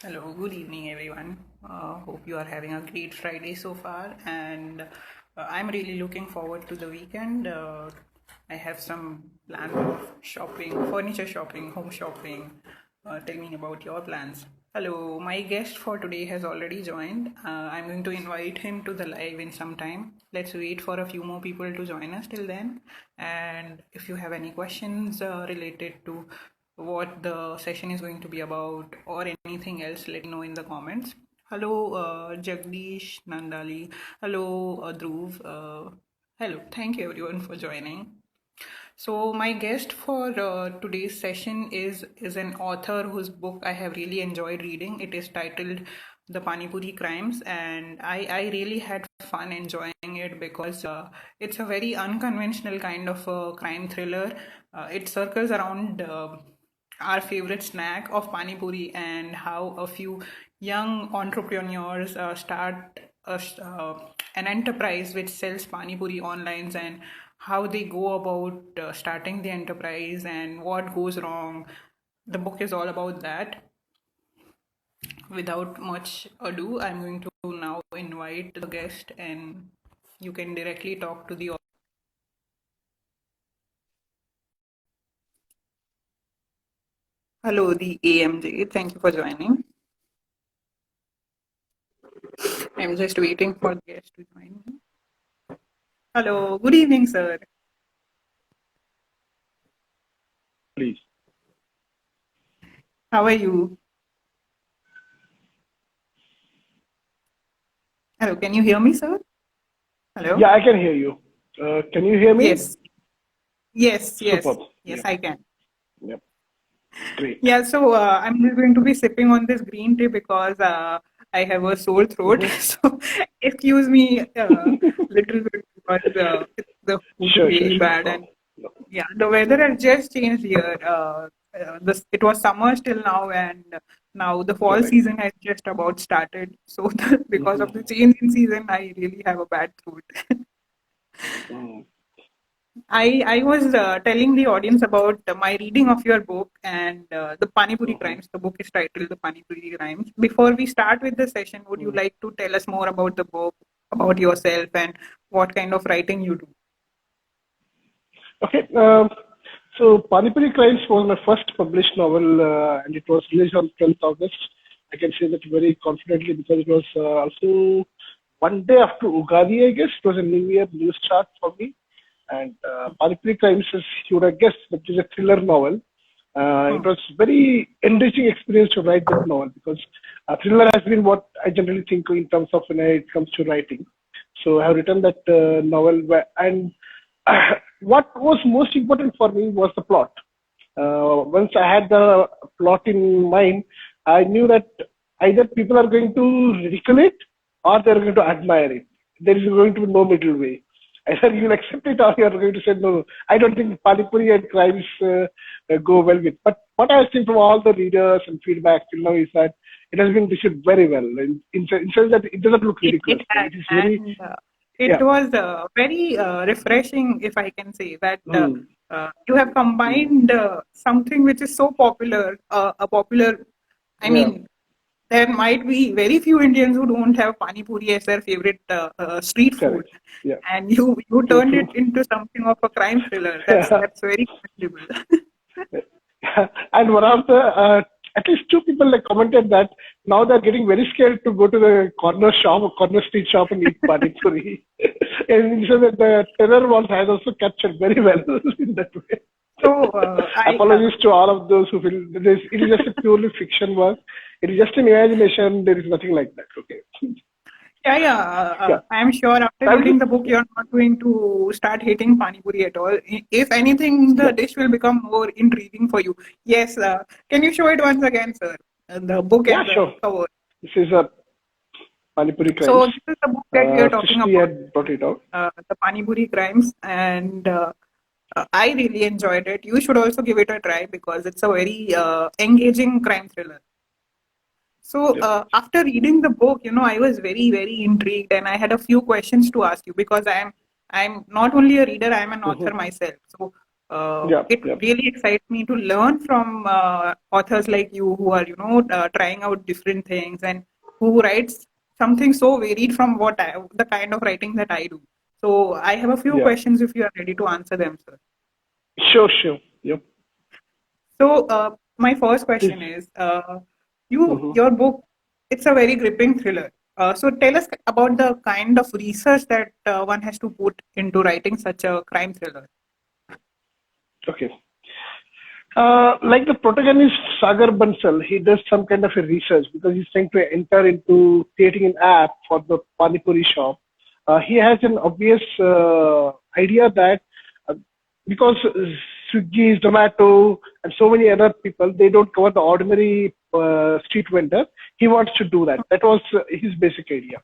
Hello, good evening, everyone. Hope you are having a great Friday so far, and I'm really looking forward to the weekend. I have some plans of shopping, furniture shopping, home shopping. Tell me about your plans. Hello, my guest for today has already joined. I'm going to invite him to the live in some time. Let's wait for a few more people to join us till then. And if you have any questions related to what the session is going to be about or anything else, let me know in the comments. Hello, Jagdish, Nandali. Hello, Dhruv. Hello, thank you everyone for joining. So my guest for today's session is an author whose book I have really enjoyed reading. It is titled The Panipuri Crimes, and I really had fun enjoying it because it's a very unconventional kind of a crime thriller. It circles around our favorite snack of pani puri and how a few young entrepreneurs start an enterprise which sells pani puri online, and how they go about starting the enterprise and what goes wrong. The book is all about that. Without much ado, I'm going to now invite the guest, and you can directly talk to the audience. Hello, the AMJ. Thank you for joining. I'm just waiting for the guest to join. Hello, good evening, sir. Please. How are you? Hello, can you hear me, sir? Hello? Yeah, I can hear you. Can you hear me? Yes, yes, Superb. yes, Yeah. I can. Yep. Great. Yeah, so I'm just going to be sipping on this green tea because I have a sore throat. Mm-hmm. So excuse me little bit because the food is really Sure. bad, and No, no. yeah, the weather has just changed here. It was summer till now, and now the fall Correct. season has just about started. So because of the Mm-hmm. change in season, I really have a bad throat. Mm. I was telling the audience about my reading of your book and the Panipuri Mm-hmm. Crimes. The book is titled The Panipuri Crimes. Before we start with the session, would you Mm. like to tell us more about the book, about yourself, and what kind of writing you do? Okay. So Panipuri Crimes was my first published novel, and it was released on 12th August. I can say that very confidently because it was also one day after Ugadi, I guess. It was a New Year news start for me. And Panipuri Crimes is, you would have guessed, that it is a thriller novel. It Hmm. was very enriching experience to write that novel because thriller has been what I generally think in terms of when it comes to writing. So I have written that novel, and what was most important for me was the plot. Once I had the plot in mind, I knew that either people are going to ridicule it or they're going to admire it. There is going to be no middle way. Either you'll accept it or you're going to say, no, I don't think Panipuri and crimes go well with. But what I have seen from all the readers and feedback till now is that it has been received very well. In sense that it doesn't look It ridiculous. has, It is very, and it yeah. was very refreshing, if I can say that. Mm, You have mm, combined something which is so popular, a popular, I yeah, mean, there might be very few Indians who don't have pani puri as their favorite street food, correct. Yeah, and you true, turned true. it into something of a crime thriller. That's very commendable. And one of the at least two people like commented that now they're getting very scared to go to the corner shop or corner street shop and eat pani puri. And so that the terror was has also captured very well in that way. So I Apologies to all of those who feel that it is just a purely fiction work. It is just an imagination. There is nothing like that. Okay. yeah, Yeah. I am sure after Thank you. reading the book, you're not going to start hating pani puri at all. If anything, the Yeah. dish will become more intriguing for you. Yes, can you show it once again, sir? The book Yeah, and the sure. cover. This is a Panipuri Crimes. So this is the book that we are talking Srishti about, had brought it out. the Panipuri Crimes, and I really enjoyed it. You should also give it a try because it's a very engaging crime thriller. So Yep. after reading the book, I was very, very intrigued, and I had a few questions to ask you because I'm not only a reader, I'm an Mm-hmm. author myself. So Yeah, It yeah, really excites me to learn from authors like you who are, trying out different things and who writes something so varied from the kind of writing that I do. So I have a few yeah. questions if you are ready to answer them, sir. Sure, sure. Yep. So my first Please. question is, Mm-hmm. your book, it's a very gripping thriller. So tell us about the kind of research that one has to put into writing such a crime thriller. Okay. Like the protagonist Sagar Bansal, he does some kind of a research because he's trying to enter into creating an app for the Panipuri shop. He has an obvious idea that uh, because Swiggy, Zomato, and so many other people, they don't cover the ordinary street vendor. He wants to do that. That was his basic idea.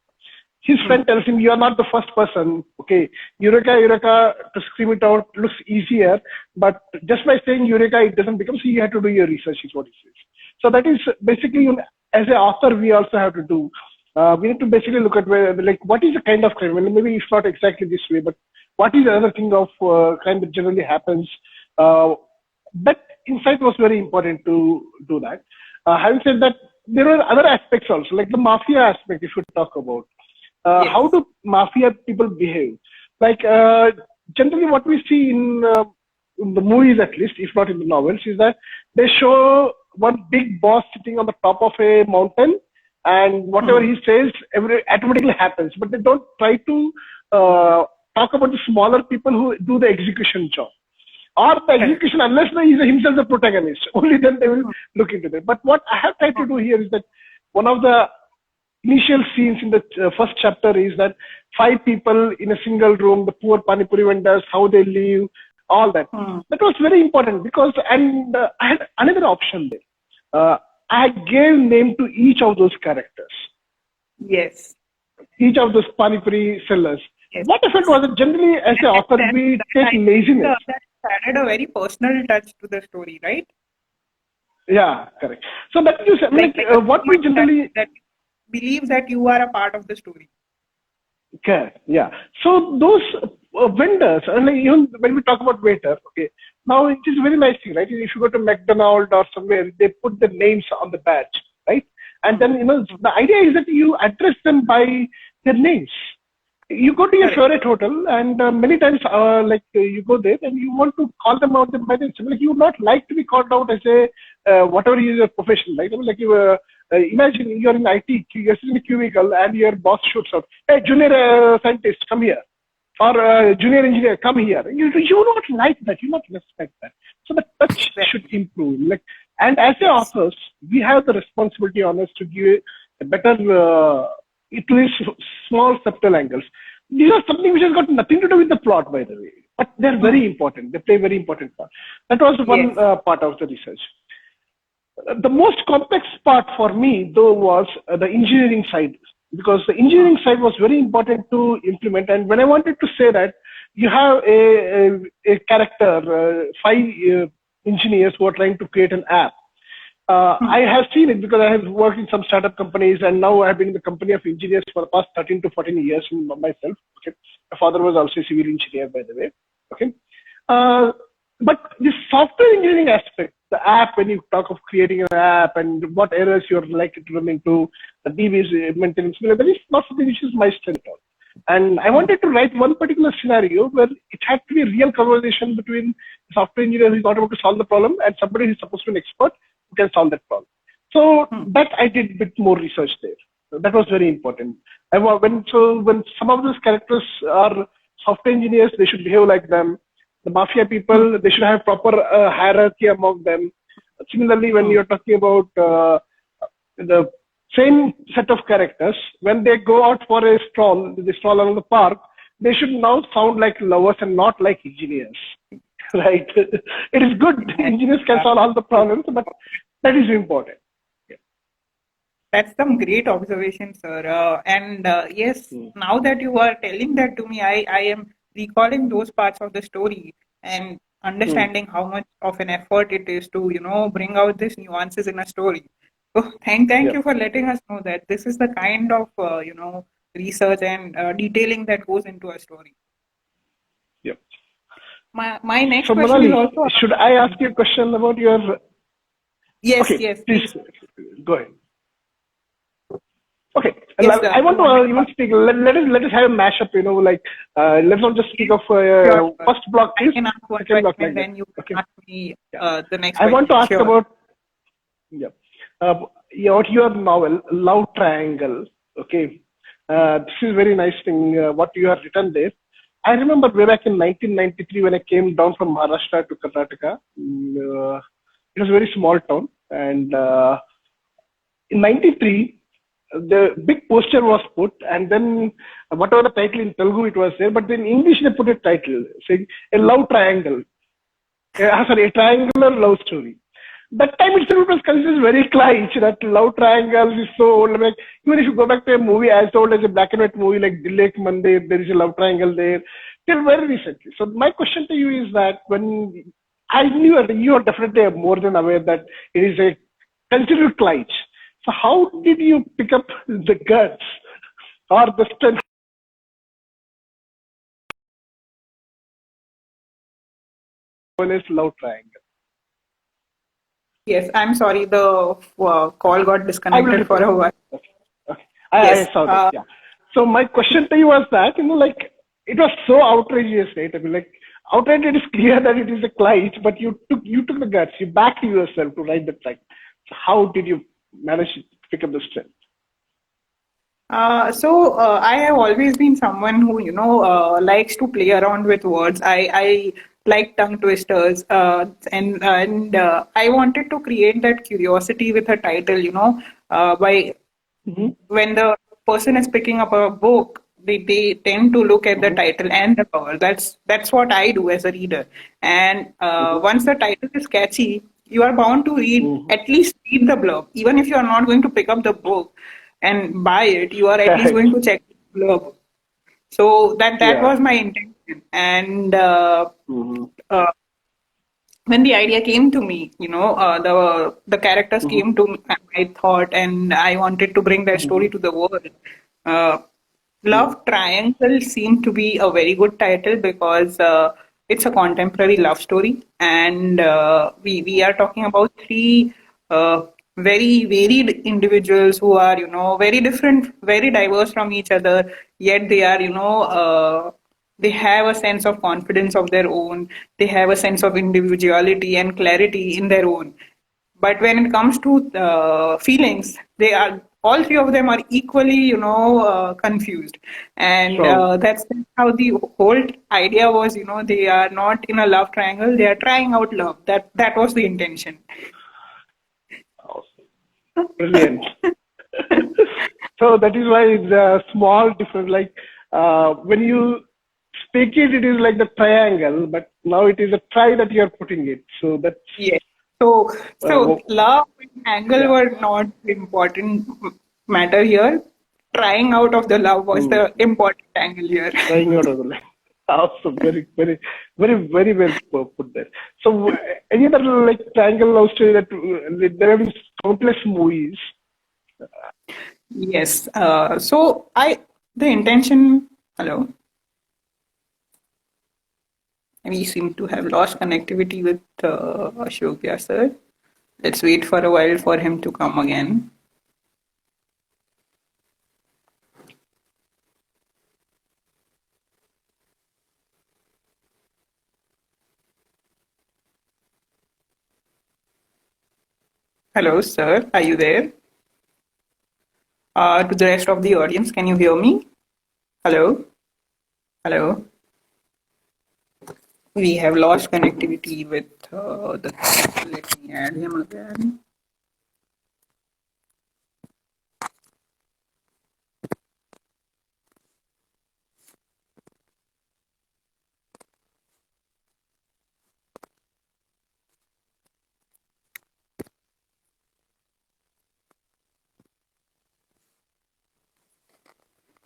His Hmm. friend tells him, "You are not the first person. Okay, Eureka, Eureka, to scream it out looks easier, but just by saying Eureka, it doesn't become. So you have to do your research," is what he says. So that is basically, as an author, we also have to do. We need to basically look at like, what is the kind of crime? Well, maybe it's not exactly this way, but what is the other thing of crime that generally happens? Uh, that insight was very important to do that. Having said that, there were other aspects also, like the mafia aspect, if you talk about. How Yes. do mafia people behave? Like generally, what we see in the movies, at least, if not in the novels, is that they show one big boss sitting on the top of a mountain, and whatever Hmm. he says, every automatically happens. But they don't try to uh, talk about the smaller people who do the execution job or the Correct. execution, unless he is himself the protagonist. Only then they will Hmm. look into that. But what I have tried Hmm. to do here is that one of the initial scenes in the first chapter is that five people in a single room, the poor Panipuri vendors, how they live, all that. Hmm. That was very important because, and I had another option there. I gave name to each of those characters, Yes. each of those Panipuri sellers. Yes. What I felt was that generally, as an author, we take I think laziness. that added a very personal touch to the story, right? Yeah, correct. So that is Like a what we human touch generally. that believes that you are a part of the story. Correct. Yeah. So those vendors, and like even when we talk about waiter, okay, now it is a very nice thing, right? If you go to McDonald's or somewhere, they put the names on the badge, right? And Hmm. then the idea is that you address them by their names. You go to your Correct. favorite hotel, and many times, you go there and you want to call them out by their name. Like, you would not like to be called out as a whatever is your profession, right? I mean, like, you imagine you're in IT, you're sitting in a cubicle, and your boss shoots out, "Hey, junior scientist, come here," or "Junior engineer, come here." You not like that. You not respect that. So the touch should Exactly. improve. Like, and as a Yes. authors, we have the responsibility on us to give a better to these small subtle angles. These are something which has got nothing to do with the plot, by the way, but they're Hmm. very important. They play a very important part. That was one Yes. part of the research. The most complex part for me, though, was the engineering side, because the Hmm. engineering side was very important to implement. And when I wanted to say that you have a character, five engineers who are trying to create an app. Hmm. I have seen it because I have worked in some startup companies, and now I have been in the company of engineers for the past 13 to 14 years myself. Okay, my father was also a civil engineer, by the way. Okay, uh, but this software engineering aspect, the app, when you talk of creating an app and what errors you're likely to run into, the DBs maintenance, that is not something which is my strength at all. And I Hmm. wanted to write one particular scenario where it had to be a real conversation between a software engineer who's not able to solve the problem and somebody who's supposed to be an expert who can solve that problem. So Hmm. that I did a bit more research there. So that was very important. When some of those characters are software engineers, they should behave like them. The mafia Hmm. people, they should have proper hierarchy among them. Similarly, when Hmm. you're talking about the same set of characters, when they go out for a stroll, they stroll along the park, they should now sound like lovers and not like engineers. Right? It is good. Yes. Engineers can Uh, solve all the problems, but that is important. That's some great observation, sir. And yes, Mm. now that you are telling that to me, I am recalling those parts of the story and Mm. understanding how much of an effort it is to, bring out these nuances in a story. So thank Yeah. you for letting us know that this is the kind of, research and detailing that goes into a story. Yeah. My next So question is Manali, also should I ask you a question about your? yes, Okay, yes, please please. go ahead. Okay, and Yes, sir. I I want to wanted to even speak. Let us have a mashup. Like let's not just speak yes, of sure, sure. first block, I please. can ask one Second block question, like that. then you can Okay. ask me Yeah. the next I want to question. ask Sure. about yeah, your novel Love Triangle. Okay, this is very nice thing. What you have written there. I remember way back in 1993 when I came down from Maharashtra to Karnataka. It was a very small town, and in 93 the big poster was put, and then whatever the title in Telugu it was there, but in English they put a title saying a love triangle. Sorry, a triangular love story. That time itself it was considered very clutch that love triangles is so old. Like even if you go back to a movie as old as a black and white movie like Dil Ek Mandir, there is a love triangle there till very recently. So my question to you is that when I knew you are definitely more than aware that it is a considered clutch. So how did you pick up the guts or the strength of this love triangle? Yes, I'm sorry. The call got I will disconnected for repeat. a while. Okay. Okay. I Yes. saw that. Yeah. So my question to you was that, like, it was so outrageous, right? I mean, like, outright it is clear that it is a client, but you took the guts, you backed yourself to write the track. So how did you manage to pick up the strength? I have always been someone who, likes to play around with words. I like tongue twisters, and I wanted to create that curiosity with a title, by Mm-hmm. when the person is picking up a book, they tend to look at the Mm-hmm. title and the cover. That's what I do as a reader. And Mm-hmm. once the title is catchy, you are bound to Mm-hmm. at least read the blurb. Even if you are not going to pick up the book and buy it, you are at least Correct. going to check the blurb. So that Yeah. was my intention. And Mm-hmm. uh, when the idea came to me, the characters Mm-hmm. came to my thought, and I wanted to bring that Mm-hmm. story to the world. Uh, Mm-hmm. Love Triangle seemed to be a very good title because it's a contemporary love story, and we are talking about three uh, very varied individuals who are very different, very diverse from each other, yet they are they have a sense of confidence of their own. They have a sense of individuality and clarity in their own. But when it comes to feelings, they are all three of them are equally, confused, and Strong. that's how the whole idea was. They are not in a love triangle; they are trying out love. That was the intention. Awesome. Brilliant. So that is why the small difference, like when you speak it, it is like the triangle, but now it is a try that you are putting it. So that's Yes. So, so wo- love and angle yeah. were not the important matter here. Trying out of the love was Hmm. the important angle here. Trying out of the line. Awesome. Very, very, very, very well put there. So any other like triangle love story that there have been countless movies. Yes. The intention. Hello. We seem to have lost connectivity with Akshobhya sir. Let's wait for a while for him to come again. Hello, sir. Are you there? To the rest of the audience, can you hear me? Hello? Hello? We have lost connectivity with the. Let me add him again.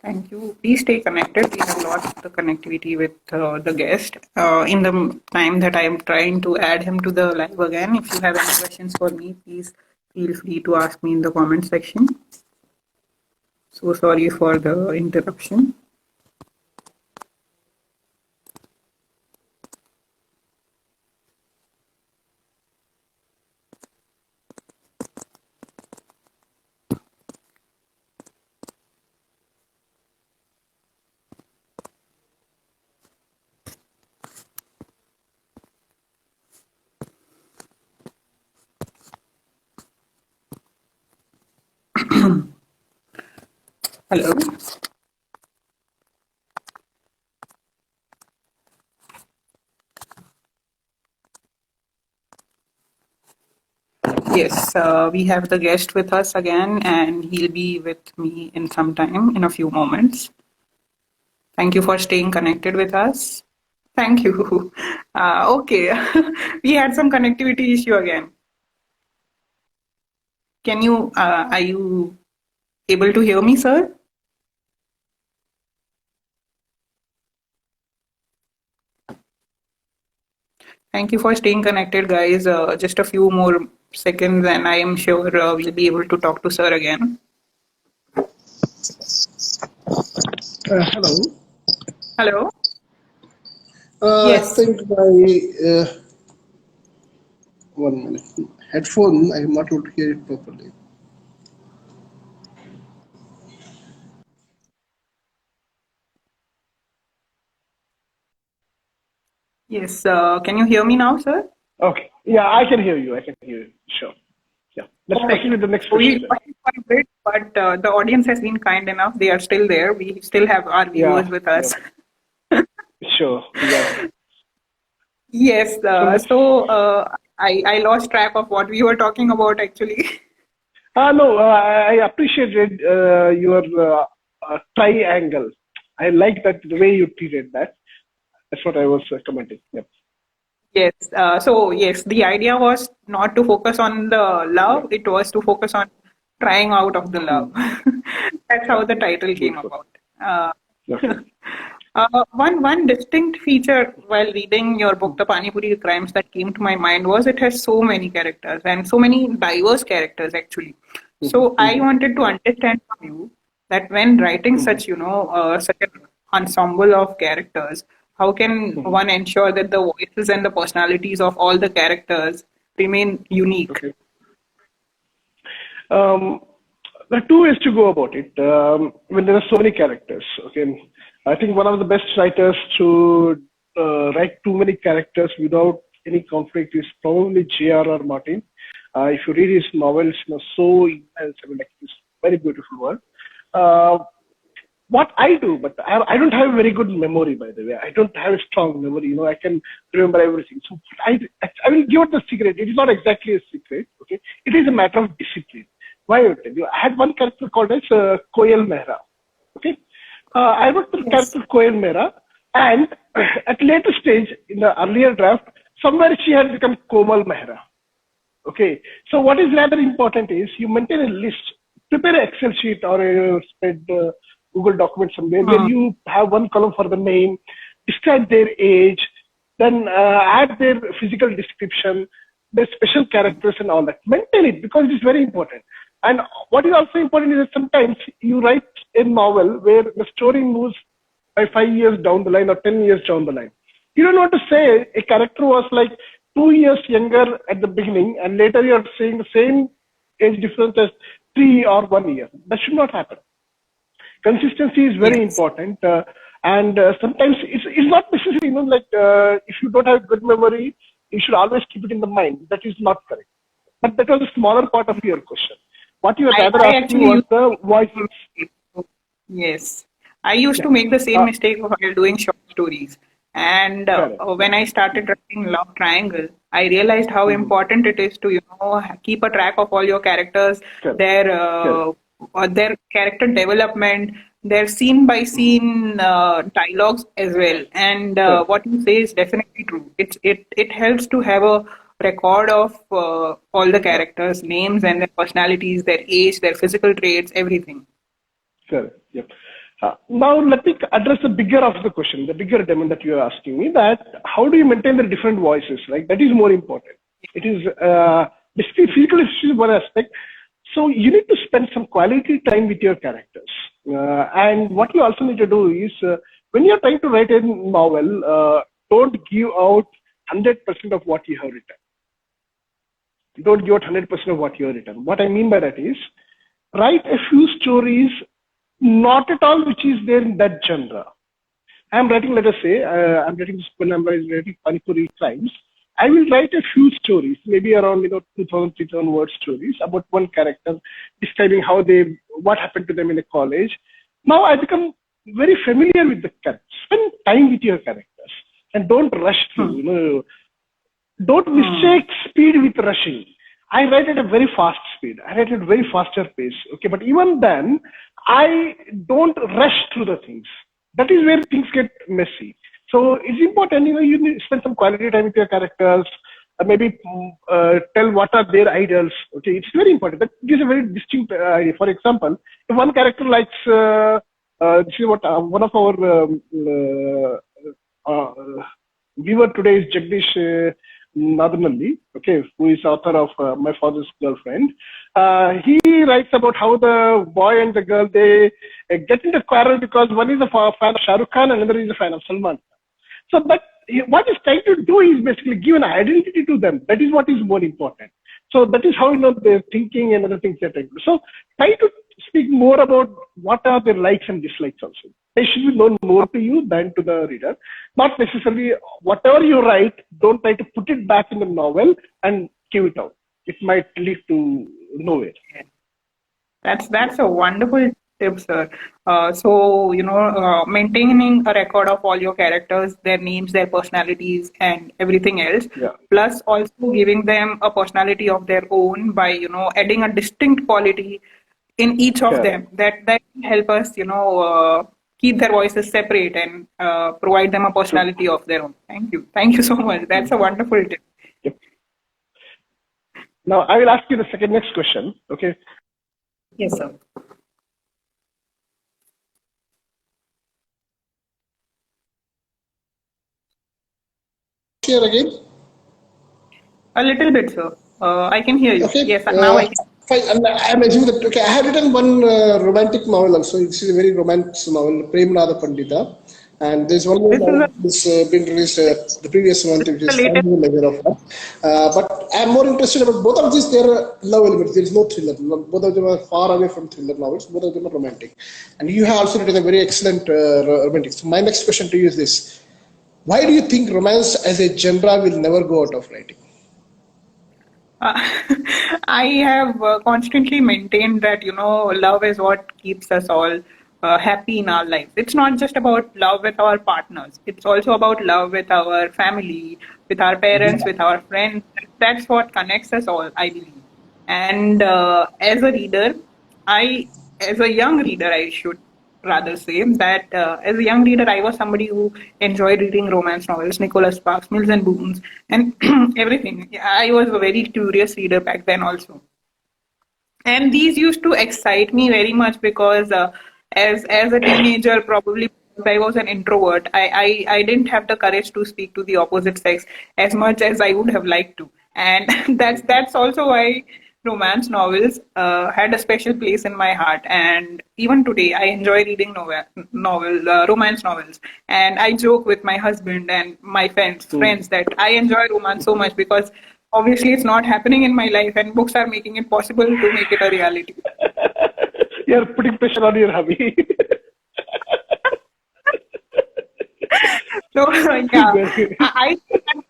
Thank you. Please stay connected. We have lost the connectivity with the guest. In the time that I am trying to add him to the live again, if you have any questions for me, please feel free to ask me in the comment section. So sorry for the interruption. Hello. Yes, we have the guest with us again, and he'll be with me in some time, in a few moments. Thank you for staying connected with us. Thank you. Okay, we had some connectivity issue again. Are you able to hear me, sir? Thank you for staying connected, guys. Just a few more seconds, and I am sure we'll be able to talk to sir again. Hello. Hello? I Yes. think my 1 minute headphone, I am not able to hear it properly. Yes. Can you hear me now, sir? Okay. Yeah, I can hear you. I can hear you. Sure. Yeah. Let's proceed with Perfect. the next So we question then. lost it for a bit, but the audience has been kind enough. They are still there. We still have our Yeah. viewers with Yeah. us. Sure. Yeah. Yes. So let's. I lost track of what we were talking about actually. No, I appreciated your triangle. I like that the way you treated that. That's what I was commenting. Yep. Yes. Yes, the idea was not to focus on the Yeah. love. It was to focus on trying out of the Hmm. love. That's Yeah. how the title came Beautiful. about. Uh, Okay. one distinct feature while reading your Hmm. book, The Panipuri Crimes, that came to my mind was it has so many characters and so many diverse characters actually. So I Hmm. wanted to understand from you that when writing Hmm. such an ensemble of characters, how can Hmm. one ensure that the voices and the personalities of all the characters remain unique? Okay. Um, there are two ways to go about it. When there are so many characters, okay, I think one of the best writers to write too many characters without any conflict is probably J.R.R. Martin. If you read his novels, so intense, I mean, like it's very beautiful work. Uh, what I do, but I don't have a very good memory, by the way. I don't have a strong memory. I can remember everything. So I will give out the secret. It is not exactly a secret. Okay, it is a matter of discipline. Why I will tell you. I had one character called as Koyal Mehra. Okay, I wrote the Yes. character Koyal Mehra, and at later stage in the earlier draft, somewhere she had become Komal Mehra. Okay. So what is rather important is you maintain a list, prepare an Excel sheet or a spread Google document somewhere where Hmm. you have one column for the name, describe their age, then add their physical description, their special characters and all that. Maintain it because it is very important. And what is also important is that sometimes you write a novel where the story moves by 5 years down the line or 10 years down the line. You don't want to say a character was like 2 years younger at the beginning and later you're saying the same age difference as 3 or 1 year. That should not happen. Consistency is very Yes. important. And sometimes it's not necessary, if you don't have good memory, you should always keep it in the mind. That is not correct. But that was a smaller part of your question. What you were rather I asking actually was used the voices. Yes, I used Yeah. to make the same Uh, mistake while doing short stories. And correct. Yeah. when I started writing Love Triangle, I realized how Mhm. important it is to, keep a track of all your characters, Correct. their Correct. their character development, their scene by Mhm. scene dialogues as well. And Correct. what you say is definitely true. It helps to have a record of all the Yeah. characters' names and their personalities, their age, their physical traits, everything. Correct. Yep. Now let me address the bigger of the question, the bigger demand that you are asking me, that how do you maintain the different voices, right? That is more important. It is basically physical is one aspect. So you need to spend some quality time with your characters. And what you also need to do is when you're trying to write a novel, don't give out 100% of what you have written. Don't give out 100% of what you have written. What I mean by that is write a few stories, not at all which is there in that genre. I'm writing, let us say, I'm writing this when I'm writing Panipuri Crimes. I will write a few stories, maybe around 2,000, 3,000 word stories about one character, describing what happened to them in the college. Now I become very familiar with the characters. Spend time with your characters and don't rush through. Don't mistake speed with rushing. I write at a very fast speed. I write at a very faster pace. Okay, but even then, I don't rush through the things. That is where things get messy. So it's important, you need to spend some quality time with your characters, maybe tell what are their idols. Okay, it's very important. That gives a very distinct idea. For example, if one character likes, this is what one of our viewer today is Jagdish Nadanalli, okay, who is author of My Father's Girlfriend. He writes about how the boy and the girl, they get into quarrel because one is a fan of Shah Rukh Khan and another is a fan of Salman. So, but what he's trying to do is basically give an identity to them. That is what is more important. So that is how their thinking and other things are trying to do. So try to speak more about what are their likes and dislikes also. They should be known more to you than to the reader. Not necessarily whatever you write, don't try to put it back in the novel and give it out. It might lead to nowhere. That's a wonderful tip, sir. Maintaining a record of all your characters, their names, their personalities, and everything else. Yeah. Plus, also giving them a personality of their own by adding a distinct quality in each of them. That help us keep their voices separate and provide them a personality of their own. Thank you so much. That's a wonderful tip. Yep. Now I will ask you the next question. Okay. Yes, sir. Here again? A little bit, sir. I can hear you. Okay. Yes, now I can. Fine. I'm assuming that, okay, I have written one romantic novel also. This is a very romance novel, Premnada Pandita. And there's one more novel that's been released, the previous one, which is Measure of Love. But I'm more interested about both of these. They're love elements. There is no thriller. Both of them are far away from thriller novels. Both of them are romantic. And you have also written a very excellent romantic. So my next question to you is this. Why do you think romance as a genre will never go out of writing? I have constantly maintained that, love is what keeps us all happy in our lives. It's not just about love with our partners. It's also about love with our family, with our parents, with our friends. That's what connects us all, I believe. And as a young reader, I should rather say that as a young reader, I was somebody who enjoyed reading romance novels, Nicholas Sparks, Mills and Boons, and everything. I was a very curious reader back then also. And these used to excite me very much because as a teenager, probably I was an introvert. I didn't have the courage to speak to the opposite sex as much as I would have liked to. And that's also why romance novels had a special place in my heart, and even today I enjoy reading romance novels, and I joke with my husband and my friends that I enjoy romance so much because obviously it's not happening in my life, and books are making it possible to make it a reality. You're putting pressure on your hubby. So I think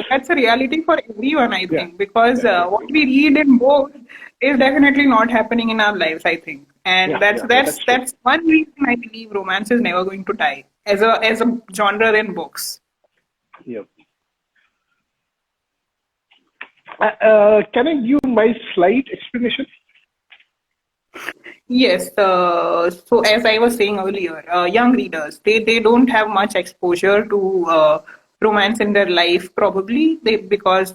that's a reality for everyone. I think because what we read in books is definitely not happening in our lives. I think, and that's one reason I believe romance is never going to die as a genre in books. Yep. Can I give my slight explanation? Yes. So as I was saying earlier, young readers, they don't have much exposure to romance in their life, probably because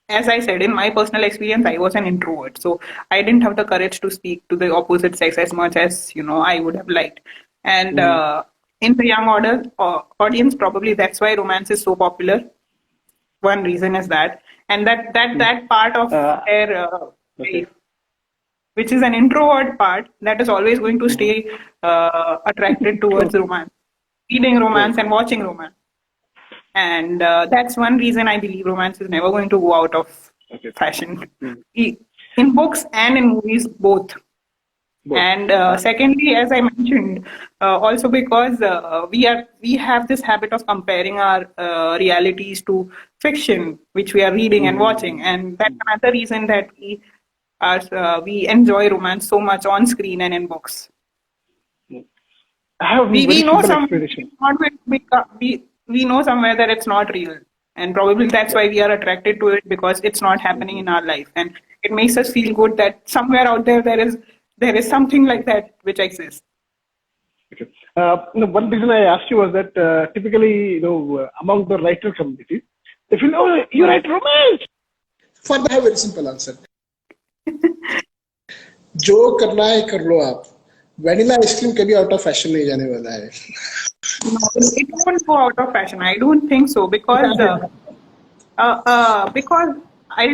as I said, in my personal experience, I was an introvert, so I didn't have the courage to speak to the opposite sex as much as I would have liked. And in the young audience, probably that's why romance is so popular. One reason is that, and that part of their life, which is an introvert part, that is always going to stay attracted towards romance, reading romance and watching romance. And that's one reason I believe romance is never going to go out of fashion. In books and in movies, both. And secondly, as I mentioned, also because we have this habit of comparing our realities to fiction, which we are reading and watching, and that's another reason that we enjoy romance so much on screen and in books. I have a very We know simple some explanation. we know somewhere that it's not real, and probably that's why we are attracted to it, because it's not happening in our life, and it makes us feel good that somewhere out there there is something like that which exists. Okay. One reason I asked you was that typically, among the writer community, they feel, oh, you write romance. For that, I have a very simple answer. जो करना है कर लो आप. Vanilla ice cream कभी out of fashion नहीं जाने वाला है. No, it won't go out of fashion. I don't think so, because I'll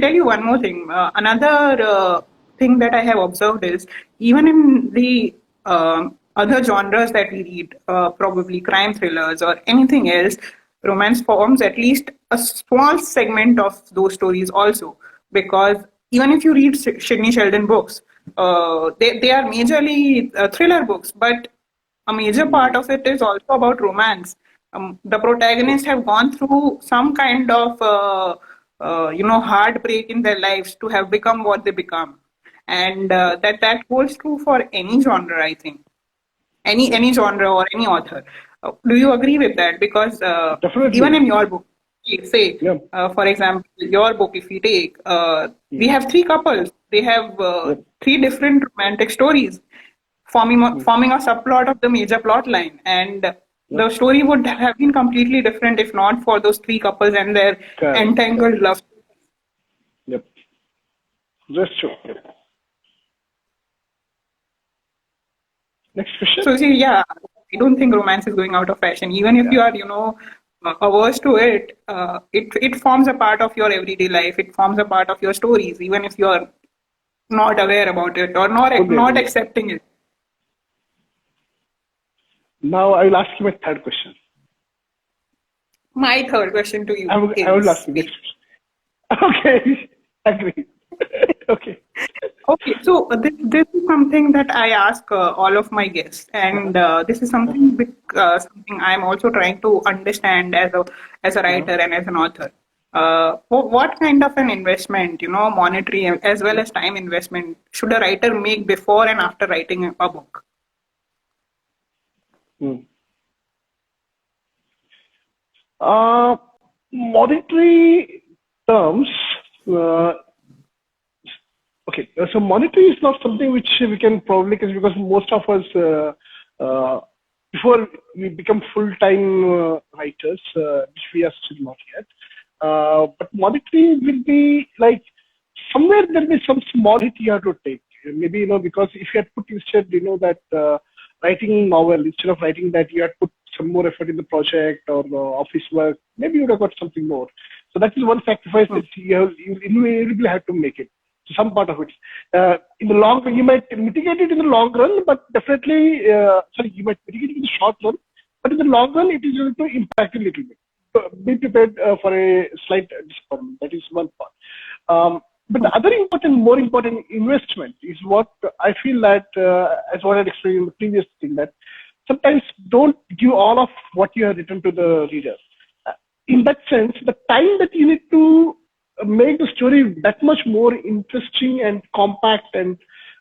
tell you one more thing. Another thing that I have observed is, even in the other genres that we read, probably crime thrillers or anything else, romance forms at least a small segment of those stories also. Because even if you read Sidney Sheldon books, they are majorly thriller books, but a major part of it is also about romance. The protagonists have gone through some kind of heartbreak in their lives to have become what they become, and that holds true for any genre, I think. Any genre or any author. Do you agree with that? Because Definitely. even in your book, say, Yeah. for example, your book, if we take, we have three couples. They have three different romantic stories forming a subplot of the major plot line, and the story would have been completely different if not for those three couples and their Correct. entangled love. Yep. That's true. Next question. So see, yeah, I don't think romance is going out of fashion. Even if you are, averse to it, it forms a part of your everyday life. It forms a part of your stories, even if you are not aware about it or not accepting it. Now I will ask you my third question. My third question to you I will ask you next question. Okay, agree. Okay. Okay, so this is something that I ask all of my guests, and this is something I'm also trying to understand as a writer and as an author. What kind of an investment, monetary as well as time investment, should a writer make before and after writing a book? Monetary terms. Okay, so monetary is not something which we can probably, because most of us, before we become full-time writers, which we are still not yet, but monetary will be like somewhere there will be some small hit you have to take. Maybe, because if you had put instead, that writing novel, instead of writing that, you had put some more effort in the project or the office work, maybe you would have got something more. So that is one sacrifice that you invariably have to make it. So some part of it. In the long run, you might mitigate it in the long run, but definitely, you might mitigate it in the short run, but in the long run, it is going to impact a little bit. So be prepared for a slight disappointment. That is one part. But the other more important investment is what I feel that, as what I had explained in the previous thing, that sometimes don't give all of what you have written to the reader. In that sense, the time that you need to make the story that much more interesting and compact and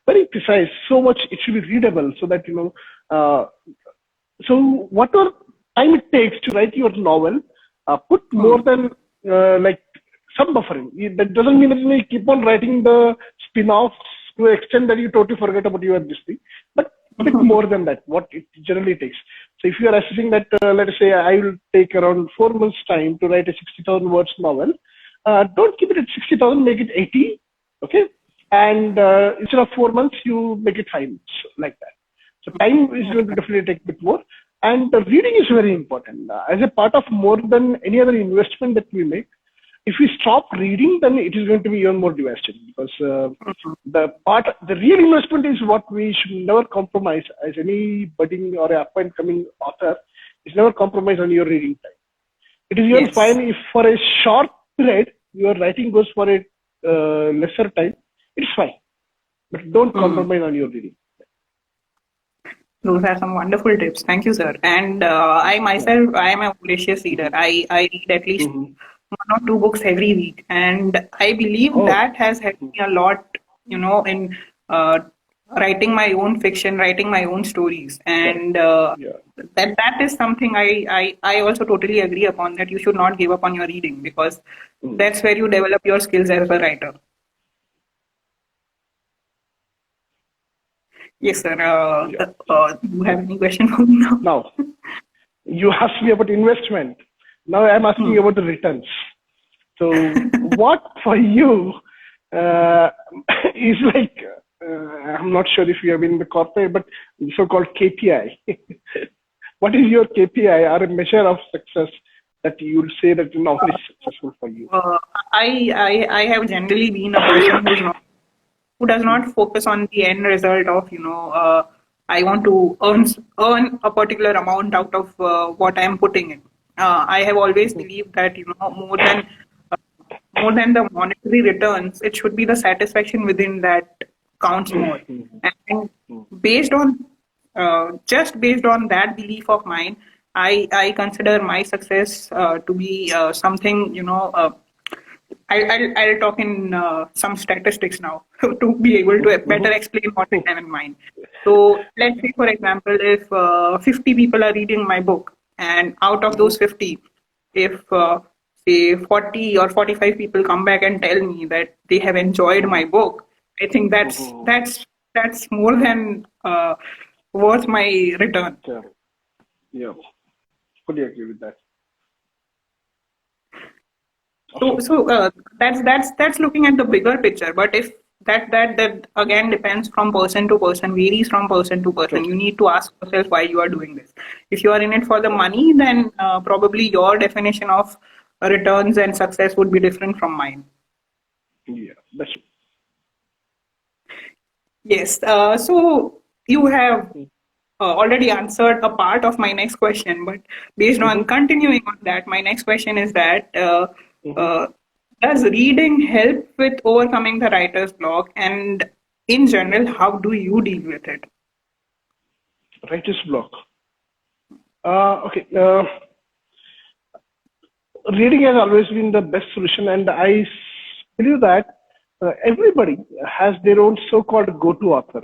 very precise, so much it should be readable, so that, so whatever time it takes to write your novel, put more than like some buffering. That doesn't mean that you may keep on writing the spin-offs to the extent that you totally forget about your this thing, but a bit more than that, what it generally takes. So if you are assessing that, let us say I will take around 4 months time to write a 60,000 words novel, don't keep it at 60,000, make it 80, okay? And instead of 4 months, you make it 5 months, like that. So time is going to definitely take a bit more. And the reading is very important. As a part of more than any other investment that we make, if we stop reading, then it is going to be even more devastating, because the real investment is what we should never compromise as any budding or up and coming author, is never compromise on your reading time. It is even fine if for a short period your writing goes for a lesser time, it's fine, but don't compromise on your reading. Those are some wonderful tips. Thank you, sir. And I myself, I am a voracious reader. I read at least one or two books every week, and I believe Oh, that has helped me a lot, in uh, writing my own fiction, writing my own stories, correct. and Yeah. that is something I also totally agree upon, that you should not give up on your reading, because Mm. that's where you develop your skills as a writer. Yes, sir. Yeah. Do you have any question for me now? Now, you asked me about investment. Now I'm asking Hmm. you about the returns. So, what for you uh, is like, I'm not sure if you have been in the corporate, but so-called KPI. What is your KPI or a measure of success that you would say that novel is successful for you? Uh, I have generally been a person who does not focus on the end result of, I want to earn a particular amount out of what I am putting in. I have always believed that, uh, more than the monetary returns, it should be the satisfaction within that counts more. And based on just based on that belief of mine, I consider my success to be something, I'll talk in some statistics now to be able to better explain what I have in mind. So let's say, for example, if 50 people are reading my book, and out of those 50, if say 40 or 45 people come back and tell me that they have enjoyed my book, I think that's more than worth my return. Yeah, yeah, fully agree with that. So, Awesome. that's looking at the bigger picture. But if that again depends from person to person, varies from person to person. True. You need to ask yourself why you are doing this. If you are in it for the money, then probably your definition of returns and success would be different from mine. Yeah, that's Yes. So you have already answered a part of my next question, but based on true. continuing on that, my next question is that Hmm. uh, does reading help with overcoming the writer's block, and in general, how do you deal with it? Writer's block. Okay. Reading has always been the best solution, and believe that everybody has their own so-called go-to author.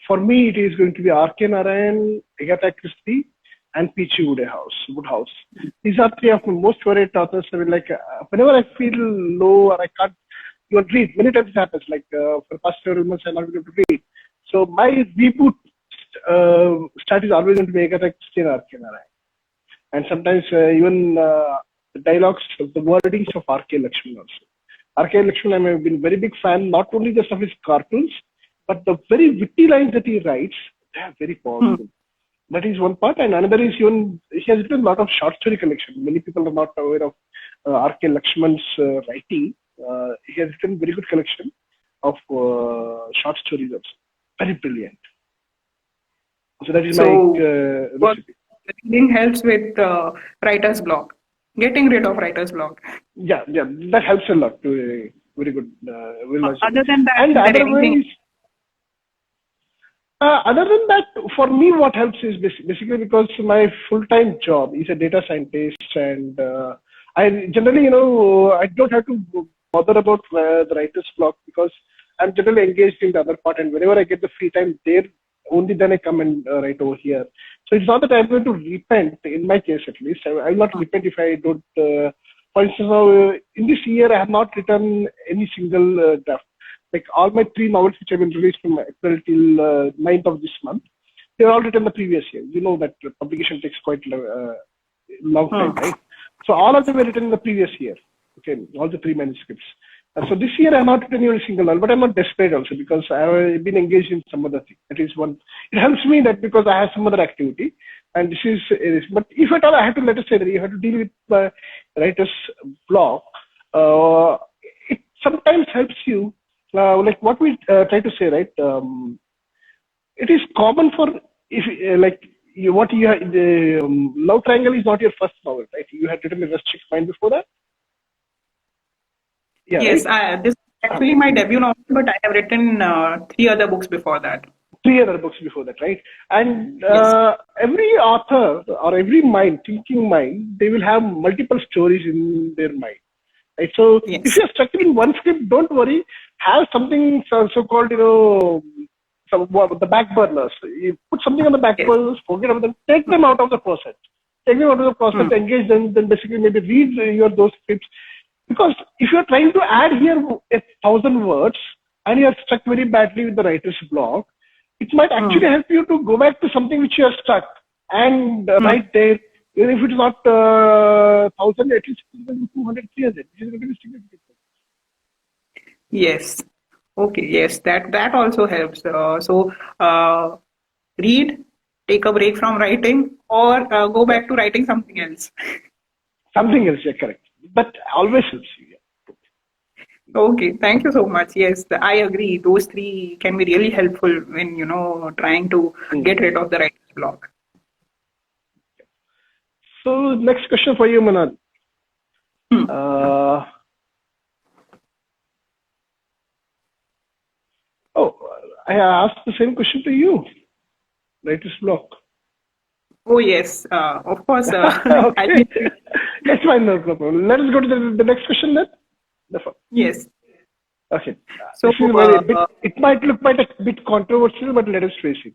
For me, it is going to be R.K. Narayan, Agatha Christie, and P.G. Woodhouse. These are three of my most favorite authors. I mean, like whenever I feel low or I can't even read, many times it happens. Like for the past several months, I'm not able to read. So my reboot start is always going to be Agatha Christie and R.K. Narayan, and sometimes even the dialogues, the wordings of R.K. Lakshman also. R.K. Lakshman, I've been very big fan, not only just of his cartoons, but the very witty lines that he writes, they are very Hmm. powerful. That is one part, and another is even he has written a lot of short story collection. Many people are not aware of R.K. Lakshman's writing. He has written very good collection of short stories also. Very brilliant. So that is my So, what recipe. reading helps with writer's block, getting rid of writer's block. Yeah, yeah, that helps a lot to very good, very logical. Other than that, And is there anything? other than that, for me, what helps is basically because my full-time job is a data scientist, and I generally, I don't have to bother about the writer's block because I'm generally engaged in the other part, and whenever I get the free time there, only then I come and write over here. So it's not that I'm going to repent, in my case at least. I will not repent if I don't. For instance, now, in this year, I have not written any single draft. Like all my three novels which have been released from April till 9th of this month, they were all written the previous year. You know that publication takes quite long time, right? So all of them were written in the previous year. Okay, all the three manuscripts. So this year I'm not written even a single one, but I'm not desperate also because I've been engaged in some other thing. That is one. It helps me that because I have some other activity, and this is. But if at all I have to, let us say that you have to deal with writer's block, it sometimes helps you. Like what we try to say, right? It is common for if like what you have, the Love Triangle is not your first novel, right? You had written the West Chick Mine before that, yeah, Yes, right? this is actually my debut novel, but I have written three other books before that. three other books before that, right? And Yes. every author or every mind, thinking mind, they will have multiple stories in their mind, right? So if Yes. you're stuck in one script, don't worry. Have something so-called, the back burners. You put something on the back Yes. burners, forget about them, take them out of the process. Take them out of the process, Hmm. engage them, then basically maybe read those scripts. Because if you're trying to add here 1,000 words and you're stuck very badly with the writer's block, it might Hmm. actually help you to go back to something which you are stuck and Hmm. write there. Even if it is not 1,000, at least 200, 300, which is going to be significant. Yes. Okay. Yes. That also helps. Read, take a break from writing, or go Yeah, back to writing something else. something else, yeah, correct. But always helps you. Yeah. Okay, thank you so much. Yes, I agree. Those three can be really helpful when, trying to get rid of the writer's block. So next question for you, Manan. Hmm. Uh, oh, I asked the same question to you. Writer's block. Oh, yes, of course. I'll Okay. be, That's fine, no problem. Let us go to the next question then. yes. Okay. So, This is very bit. It might look quite a bit controversial, but let us face it.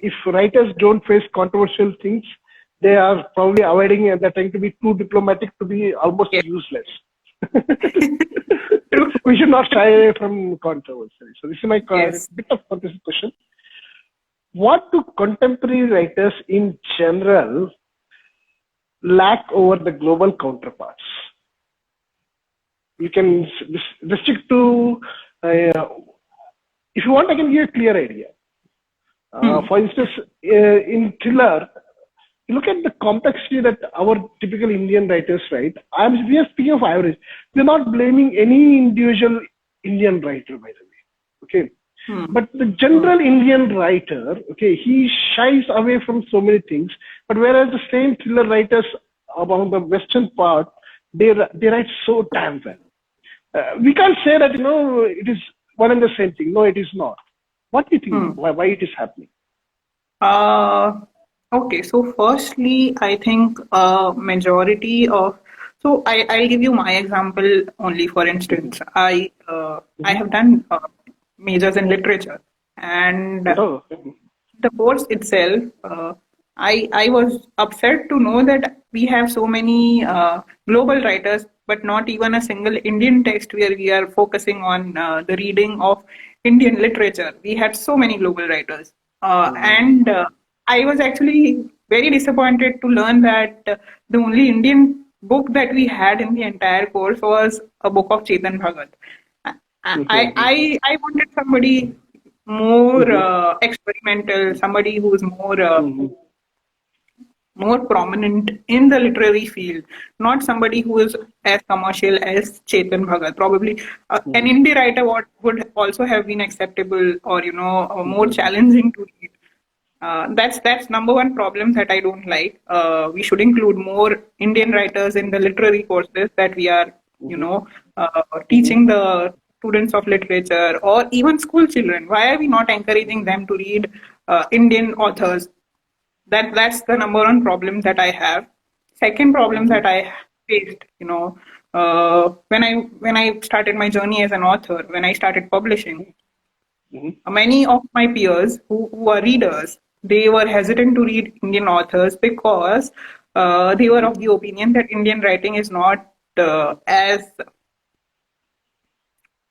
If writers don't face controversial things, they are probably avoiding and they're trying to be too diplomatic to be almost yes, useless. true. We should not shy away from controversy. So this is my Yes. bit of contested question. What do contemporary writers in general lack over the global counterparts? You can restrict to, if you want, I can give you a clear idea. Hmm. For instance, in thriller, you look at the complexity that our typical Indian writers write. We are speaking of average. We're not blaming any individual Indian writer, by the way. Okay. Hmm. But the general Indian writer, okay, he shies away from so many things. But whereas the same thriller writers among the Western part, they write so damn well. We can't say that it is one and the same thing. No, it is not. What do you think? Hmm. Why it is happening? Uh, okay, so firstly, I think majority of I'll give you my example only. For instance, I have done majors in literature, and Oh, the course itself, I was upset to know that we have so many global writers, but not even a single Indian text where we are focusing on the reading of Indian literature. We had so many global writers, and I was actually very disappointed to learn that the only Indian book that we had in the entire course was a book of Chetan Bhagat. I wanted somebody more experimental, somebody who's more prominent in the literary field, not somebody who is as commercial as Chetan Bhagat. Probably an indie writer would also have been acceptable or more challenging to read. That's number one problem that I don't like. We should include more Indian writers in the literary courses that we are, teaching the students of literature or even school children. Why are we not encouraging them to read Indian authors? That's the number one problem that I have. Second problem that I faced, when I started my journey as an author, when I started publishing, many of my peers who are readers, they were hesitant to read Indian authors because they were of the opinion that Indian writing is not as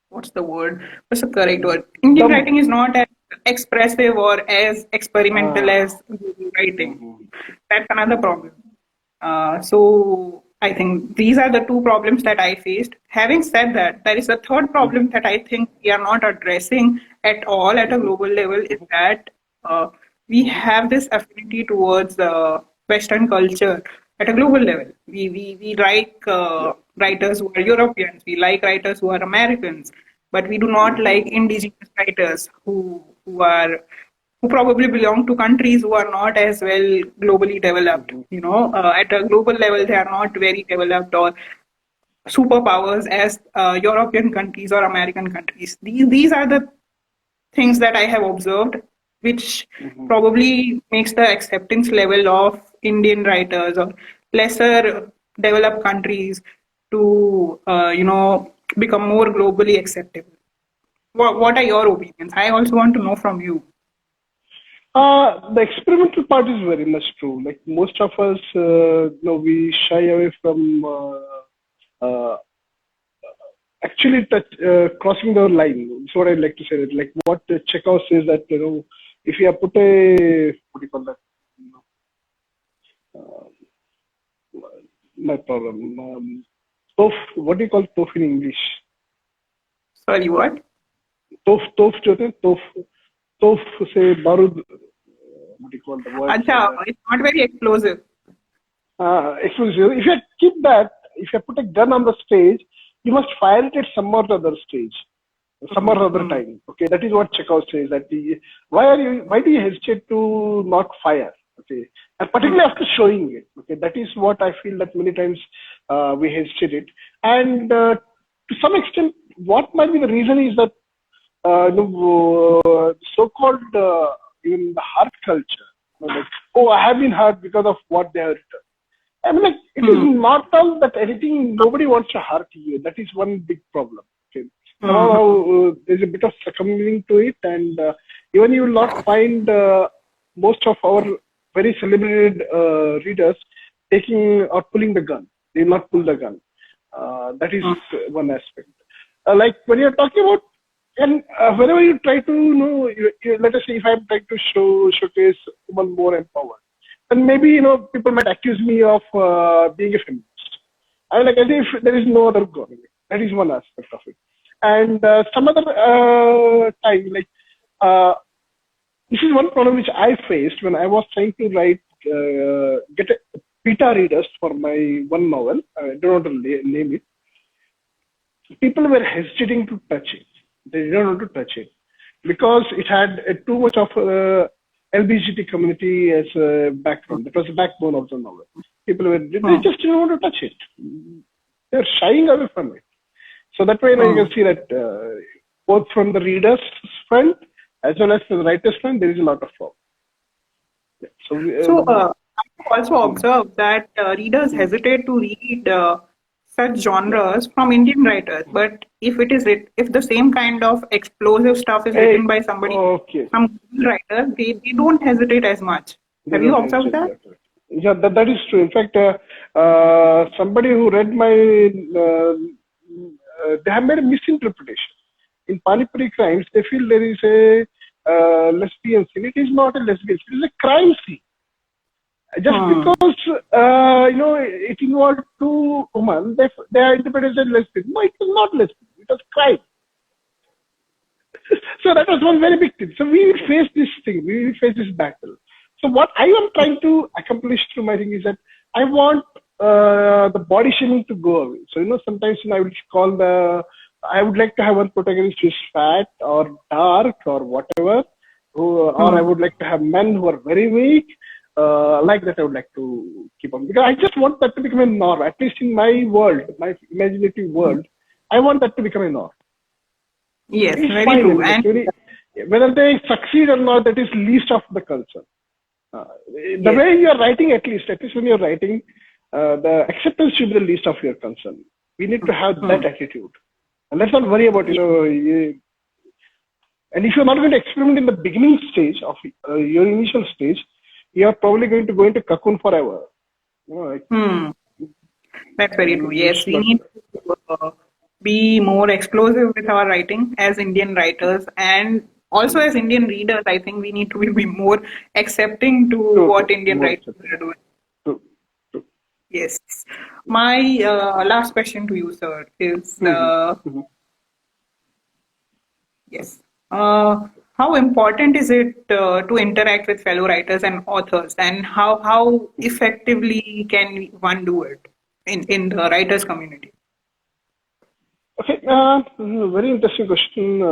what's the word? What's the correct word? Indian dumb. writing is not as expressive or as experimental Ah. as global writing. That's another problem. So I think these are the two problems that I faced. Having said that, there is a third problem that I think we are not addressing at all at a global level is that we have this affinity towards Western culture at a global level. We like Yeah. writers who are Europeans, we like writers who are Americans, but we do not like indigenous writers who probably belong to countries who are not as well globally developed. At a global level, they are not very developed or superpowers as European countries or American countries. These are the things that I have observed, which probably makes the acceptance level of Indian writers or lesser developed countries to, become more globally acceptable. What are your opinions? I also want to know from you. The experimental part is very much true. Like most of us, we shy away from actually crossing the line. That's what I'd like to say. That, like what Chekhov says that if you have put a what do you call that? My problem. Tof. What do you call tof in English? Sorry, what? Tof, tof. Say barud. What do you call the word? Acha, it's not very explosive. Explosive. If you keep that, if you put a gun on the stage, you must fire it at some or other stage, some or other time. Okay, that is what Chekhov says. That why do you hesitate to not fire? Okay, and particularly after showing it. Okay, that is what I feel that many times we hesitate it, and to some extent, what might be the reason is that so-called even the hurt culture. Like, oh, I have been hurt because of what they have written. I mean, like, it is not all that anything, nobody wants to hurt you. That is one big problem. Okay. Now, there's a bit of succumbing to it, and even you will not find most of our very celebrated readers taking or pulling the gun. They will not pull the gun. That is one aspect. Like when you're talking about, and whenever you try to, let us say if I'm trying to showcase women more empowered, and maybe people might accuse me of being a feminist. I like as if there is no other goal. That is one aspect of it. And some other time, like this is one problem which I faced when I was trying to write, get a beta readers for my one novel. I don't want to name it. People were hesitating to touch it. They didn't want to touch it because it had too much of LGBT community as a background. That was the backbone of the novel. People were they just didn't want to touch it. They're shying away from it. So that way, you can see that both from the reader's front as well as from the writer's front, there is a lot of problem. So I also observed that readers hesitate to read such genres from Indian writers, but if the same kind of explosive stuff is written by somebody, some writer, they don't hesitate as much. Have you observed that? Yeah, that is true. In fact, somebody who read my, they have made a misinterpretation. In Panipuri Crimes, they feel there is a lesbian scene. It is not a lesbian scene. It is a crime scene. Just because it involved two women, they are interpreted as lesbian. No, it was not lesbian. It was crime. So that was one very big thing. So we will face this thing. We will face this battle. So what I am trying to accomplish through my thing is that I want the body shaming to go away. So sometimes I would I would like to have one protagonist who is fat or dark or whatever, or I would like to have men who are very weak. Like that I would like to keep on, because I just want that to become a norm, at least in my world, my imaginative world. I want that to become a norm. Yes, very true. And whether they succeed or not, that is least of the concern. The way you are writing, at least when you are writing, the acceptance should be the least of your concern. We need to have that attitude, and let's not worry about and if you're not going to experiment in the beginning stage of your initial stage, you are probably going to go into cocoon forever. That's very true. Yes, we need to be more explosive with our writing as Indian writers, and also as Indian readers. I think we need to be more accepting to what Indian writers are doing. Yes. My last question to you, sir, is yes. How important is it to interact with fellow writers and authors, and how effectively can one do it in the writers community? Okay, very interesting question.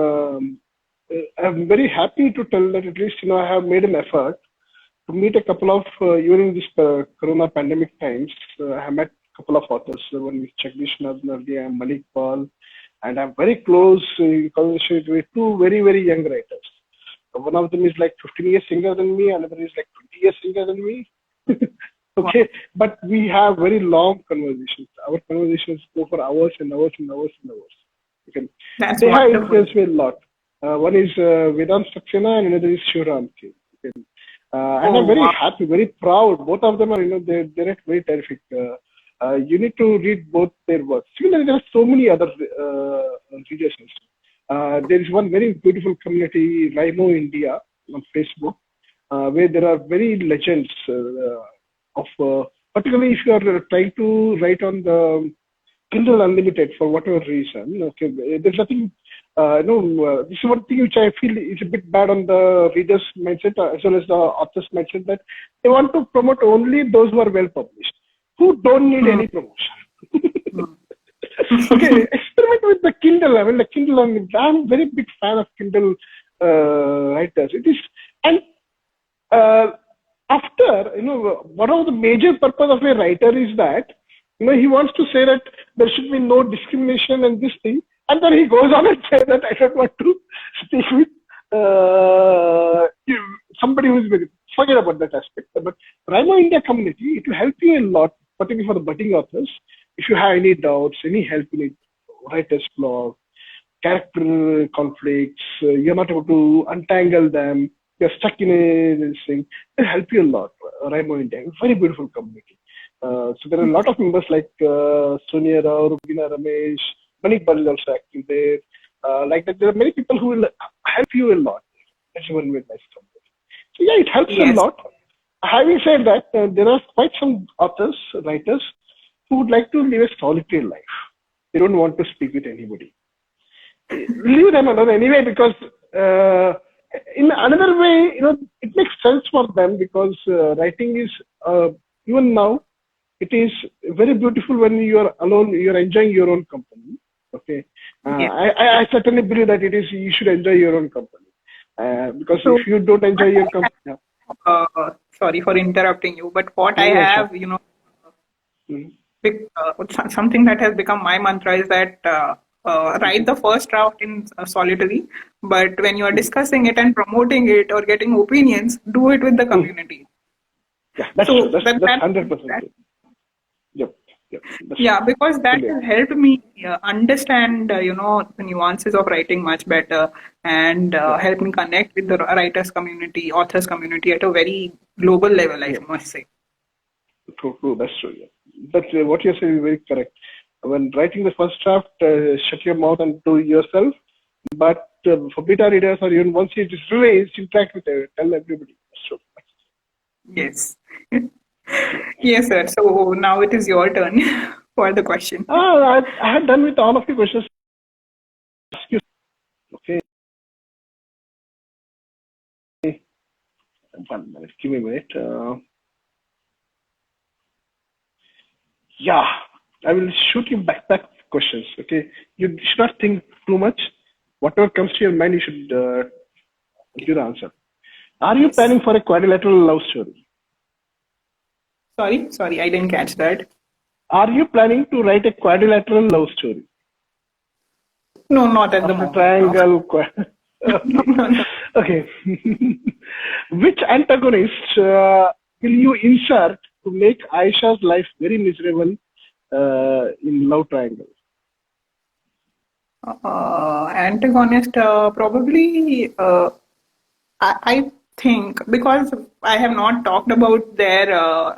I'm very happy to tell that at least I have made an effort to meet a couple of during this Corona pandemic times. I have met a couple of authors. One is Jagdish Nardi and Malik Paul, and I'm very close in conversation with two very, very young writers. One of them is like 15 years younger than me, another is like 20 years younger than me. Wow. Okay, but we have very long conversations. Our conversations go for hours and hours and hours and hours. Okay. That's They have wonderful. influenced me a lot. One is Vedant Saxena and another is Shivram K. Okay. And I'm Oh, very wow. happy, very proud. Both of them are, they're very terrific. You need to read both their works. Similarly, there are so many other readers. There is one very beautiful community, Raimo India, on Facebook, where there are very legends particularly if you are trying to write on the Kindle Unlimited for whatever reason. Okay, there's nothing. This is one thing which I feel is a bit bad on the reader's mindset as well as the author's mindset, that they want to promote only those who are well published, who don't need Hmm. any promotion. Hmm. Okay, experiment with the Kindle. I mean, the Kindle Unlimited. I'm a very big fan of Kindle writers. It is, and uh, after, one of the major purpose of a writer is that, he wants to say that there should be no discrimination and this thing, and then he goes on and says that I don't want to speak with somebody who is very, forget about that aspect. But Rhino India community, it will help you a lot, particularly for the budding authors. If you have any doubts, any help in it, writer's block, character conflicts, you're not able to untangle them, you're stuck in this thing, it'll help you a lot. Raimo India, very beautiful community. So there are a lot of members like Sonia Rao, Rubina Ramesh, Manik Bal is also active there. Like that, there are many people who will help you a lot. That's one very nice community. So yeah, it helps a Yes. lot. Having said that, there are quite some authors, writers, who would like to live a solitary life. They don't want to speak with anybody. Leave them alone anyway, because in another way, it makes sense for them, because writing is, even now, it is very beautiful when you are alone, you are enjoying your own company. Okay. Yes. I certainly believe that you should enjoy your own company. Because So, if you don't enjoy your company, sorry for interrupting you, but what I yeah, sure. have, something that has become my mantra is that write the first draft in solitary, but when you are discussing it and promoting it or getting opinions, do it with the community. Yeah, that's So true. That's that, that's that, 100% that true. Yep, yep. That's yeah, because that fully has agree. helped me understand, the nuances of writing much better, and Yeah, help me connect with the writers community, authors community at a very global level, I yeah. must say. True, true. That's true. Yeah. That's what you're saying is very correct. When writing the first draft, shut your mouth and do it yourself. But for beta readers, or even once it is released, interact with it, tell everybody. That's true. Yes. Yes, sir. So now it is your turn for the question. I had done with all of the questions. Ask you. Okay. 1 minute. Give me a minute. Yeah, I will shoot you back questions. Okay. You should not think too much. Whatever comes to your mind, you should give the answer. Are you Yes. planning for a quadrilateral love story? Sorry, I didn't catch that. Are you planning to write a quadrilateral love story? No, not at the Of a moment. No. triangle. No, Okay. no, no. Okay. Which antagonist will you insert to make Aisha's life very miserable in love triangle? Antagonist, probably, I think, because I have not talked about their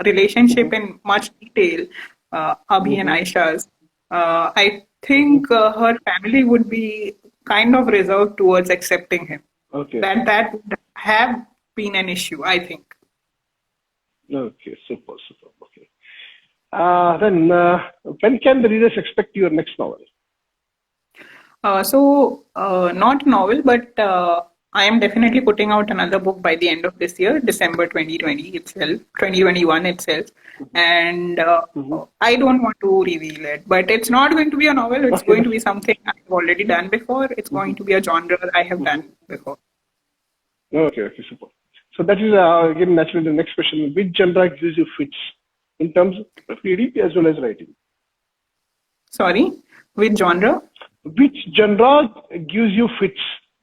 relationship Mm-hmm. in much detail, Abhi and Mm-hmm. Aisha's, I Mm-hmm. think her family would be kind of reserved towards accepting him. Okay. That would have been an issue, I think. Okay. Super. Super. Okay. Then, when can the readers expect your next novel? Not novel, but I am definitely putting out another book by the end of this year, December 2020 itself, 2021 itself. And Mm-hmm. I don't want to reveal it, but it's not going to be a novel. It's Okay. going to be something I've already done before. It's Mm-hmm. going to be a genre I have Mm-hmm. done before. Okay. Okay. Super. So that is again naturally the next question. Which genre gives you fits in terms of reading as well as writing? Sorry, which genre? Which genre gives you fits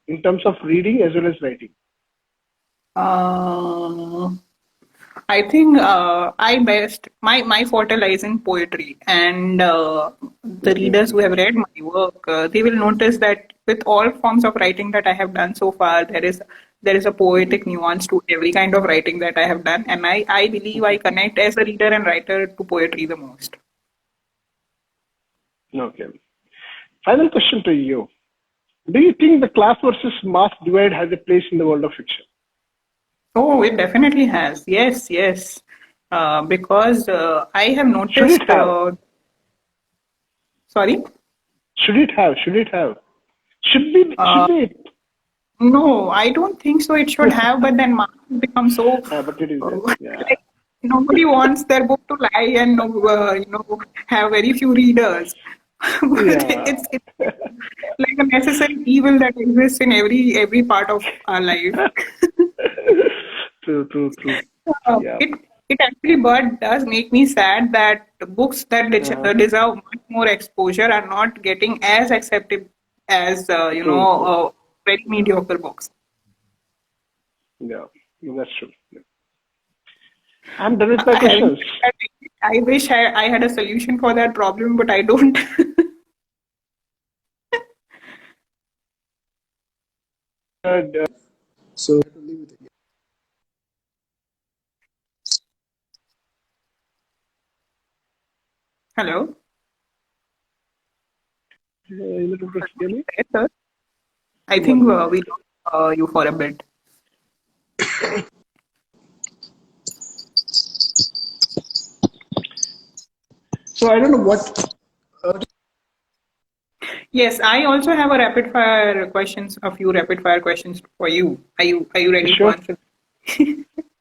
in terms of reading as well as writing? Uh, I think my forte lies in poetry, and the Okay. readers who have read my work, they will notice that with all forms of writing that I have done so far, there is a poetic nuance to every kind of writing that I have done, and I believe I connect as a reader and writer to poetry the most. Okay. Final question to you. Do you think the class versus mass divide has a place in the world of fiction? Oh, it definitely has. Yes, yes. Because I have Should it noticed. have? Sorry. Should it have? Should it have? Should be? Uh, Should be? no, I don't think so. It should have, but then marks become so But it is there. Yeah. like nobody wants their book to lie and have very few readers. But Yeah. it's like a necessary evil that exists in every part of our life. True. True. True. Uh, Yeah. it it actually but does make me sad that books that Uh, deserve much more exposure are not getting as accepted as true. True. very mediocre books. Yeah. That's true. Yeah. I'm done with my Having questions. said that, I wish I had a solution for that problem, but I don't. Uh, So Hello. you little bit hear me? Yes, sir. I think One minute. we lost you for a bit. so I don't know what. Yes, I also have a few rapid fire questions for you. Are you You ready to sure? answer?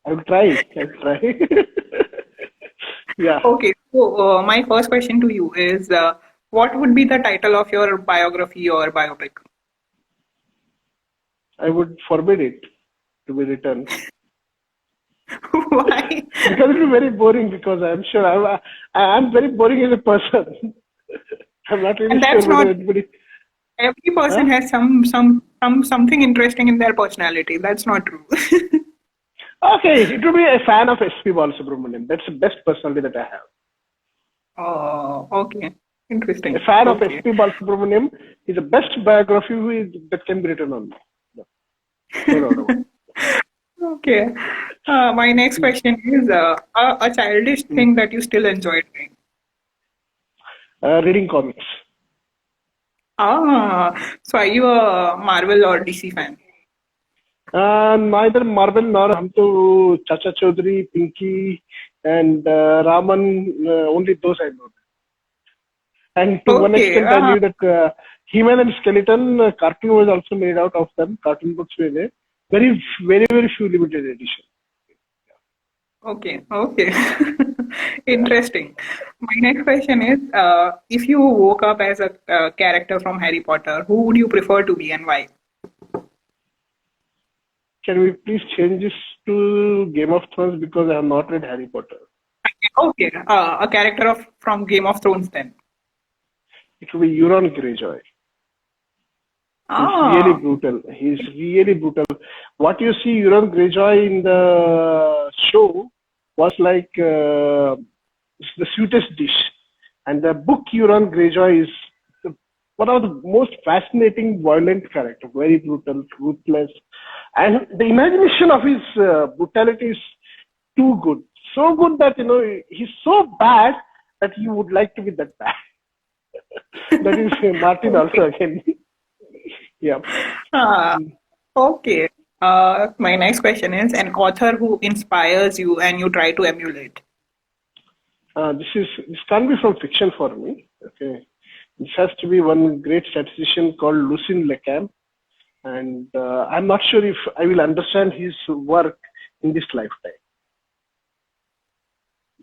I'll try. I'll try. Yeah. Okay, so my first question to you is what would be the title of your biography or biopic? I would forbid it to be written Why? because it will be very boring. Because I'm sure I'm very boring as a person. I'm not really And sure that's whether not anybody. every Huh? person has something interesting in their personality. That's not true. Okay, it will be a fan of S.P. Balasubramanian. That's the best personality that I have. Oh, okay. A Interesting. fan of Okay. S.P. Balasubramanian is the best biography that can be written on me. No doubt about Okay. My next it. question is a childish thing that you still enjoy doing. Reading comics. Ah, so are you a Marvel or DC fan? Neither Marvel nor हम तो Chacha Chaudhary, Pinky, and Raman. Only those I know. And to one Okay. extent, I knew that He-Man and Skeleton cartoon was also made out of them. Cartoon books were there. Very, very, very few limited edition. Okay. Okay. Yeah. Interesting. My next question is, if you woke up as a character from Harry Potter, who would you prefer to be and why? Can we please change this to Game of Thrones because I have not read Harry Potter. Okay, a character of from Game of Thrones then. It will be Euron Greyjoy. He's really Ah, brutal. He's really brutal. What you see Euron Greyjoy in the show was like the sweetest dish, and the book Euron Greyjoy is one of the most fascinating, violent character. Very brutal, ruthless, and the imagination of his brutality is too good. So good that he's so bad that you would like to be that bad. That is Martin okay. also again. Yeah. Ah, okay. My next question is an author who inspires you and you try to emulate. This can't be from fiction for me. Okay, this has to be one great statistician called Lucien Lecam, and I'm not sure if I will understand his work in this lifetime.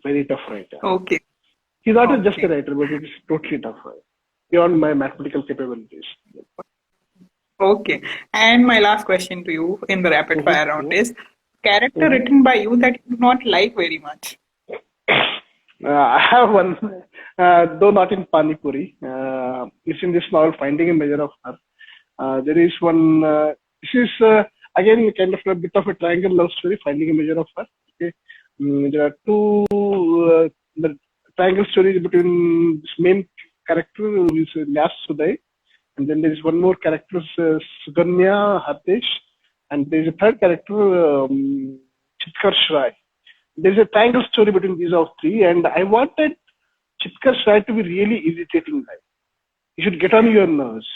Very tough writer. Okay, He's not just a okay, writer, but it is totally tough beyond my mathematical capabilities. okay. And my last question to you in the rapid Mm-hmm. fire round is character Mm-hmm. written by you that you do not like very much. I have one, though not in Panipuri. It's in this novel, Finding a Measure of Her. There is one. This is again, kind of a bit of a triangle love story, finding a measure of her. Okay. There are two the triangle stories between this main character who is Nyas Suday, and then there is one more character, Suganya Hatesh, and there is a third character, Chitkarsh Rai. There is a triangle story between these all three, and I wanted Chitkarsh Rai to be really irritating guy. He should get on your nerves.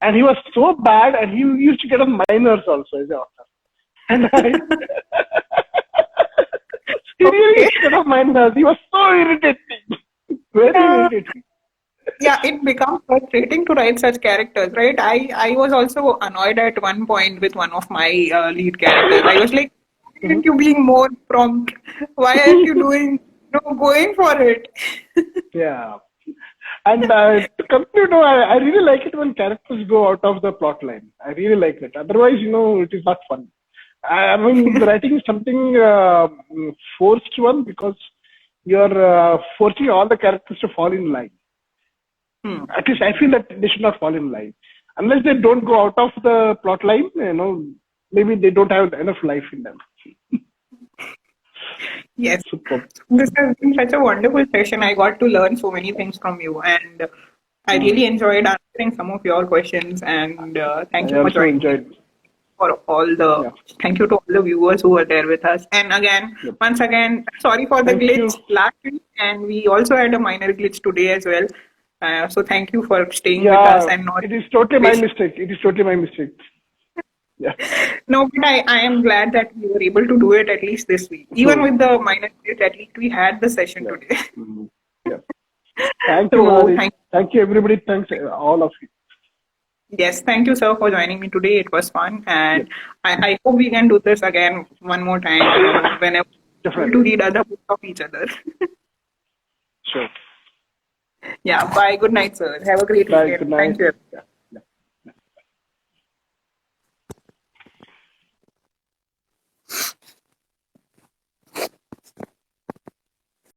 And he was so bad, and he used to get on my nerves also as an author. And he really used to get on my nerves. He was so irritating. Very irritating. Yeah, it becomes frustrating to write such characters, right? I was also annoyed at one point with one of my lead characters. I was like, why aren't you being more prompt? Why aren't you going for it? Yeah. And to continue, I really like it when characters go out of the plot line. I really like it. Otherwise, it is not fun. I mean, writing is something forced one because you're forcing all the characters to fall in line. At least I feel that they should not fall in line. Unless they don't go out of the plot line, maybe they don't have enough life in them. Yes. Super. This has been such a wonderful session. I got to learn so many things from you, and I really enjoyed answering some of your questions. And thank you for joining me. Thank you to all the viewers who were there with us. And again, once again, sorry for the glitch last week, and we also had a minor glitch today as well. So thank you for staying with us and not. It is totally my mistake. It is totally my mistake. Yeah. No, but I am glad that we were able to do it at least this week. Even with the minor glitch, at least we had the session today. Yeah. Thank you, thank you, everybody. Thanks, all of you. Yes, thank you, sir, for joining me today. It was fun, and I hope we can do this again one more time whenever we to read other books of each other. Sure. Yeah. Bye. Good night, sir. Have a great weekend. Good night. Thank you.